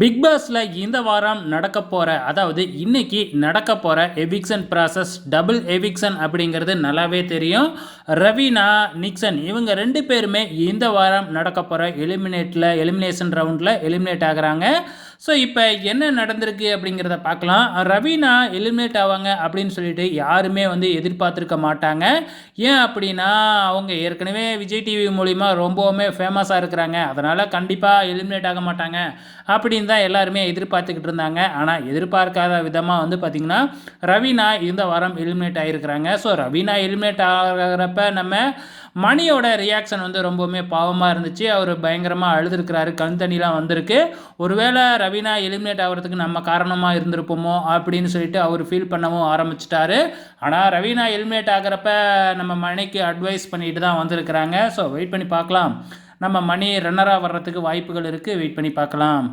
Big பாஸ்ல இந்த வாரம் நடக்க போற அதாவது இன்னைக்கு நடக்க போற எவிக்ஷன் ப்ராசஸ் டபுள் எவிக்ஷன் அப்படிங்கிறது நல்லாவே தெரியும். ரவீனா, நிக்சன் இவங்க 2 பேருமே இந்த வாரம் நடக்க போற எலிமினேஷன் ரவுண்டில் எலிமினேட் ஆகுறாங்க. ஸோ இப்போ என்ன நடந்திருக்கு அப்படிங்கிறத பார்க்கலாம். ரவீனா எலிமினேட் ஆவாங்க அப்படின்னு சொல்லிட்டு யாருமே எதிர்பார்த்துருக்க மாட்டாங்க. ஏன் அப்படின்னா அவங்க ஏற்கனவே விஜய் டிவி மூலிமா ரொம்பவுமே ஃபேமஸாக இருக்கிறாங்க. அதனால் கண்டிப்பாக எலிமினேட் ஆக மாட்டாங்க அப்படின்னு தான் எல்லாருமே எதிர்பார்த்துக்கிட்டு இருந்தாங்க. ஆனால் எதிர்பார்க்காத விதமாக பார்த்திங்கன்னா ரவீனா இந்த வாரம் எலிமினேட் ஆகிருக்கிறாங்க. ஸோ ரவீனா எலிமினேட் ஆகிறப்ப நம்ம மணியோட ரியாக்ஷன் ரொம்பவுமே பாவமாக இருந்துச்சு. அவர் பயங்கரமாக அழுதுருக்கிறாரு, கண் தண்ணிலாம் வந்திருக்கு. ஒருவேளை ரவீனா எலிமினேட் ஆகிறதுக்கு நம்ம காரணமாக இருந்திருப்போமோ அப்படின்னு சொல்லிட்டு அவர் ஃபீல் பண்ணவும் ஆரம்பிச்சிட்டாரு. ஆனால் ரவீனா எலிமினேட் ஆகிறப்ப நம்ம மணிக்கு அட்வைஸ் பண்ணிட்டு தான் வந்திருக்கிறாங்க. ஸோ வெயிட் பண்ணி பார்க்கலாம். நம்ம மணி ரன்னராக வர்றதுக்கு வாய்ப்புகள் இருக்குது. வெயிட் பண்ணி பார்க்கலாம்.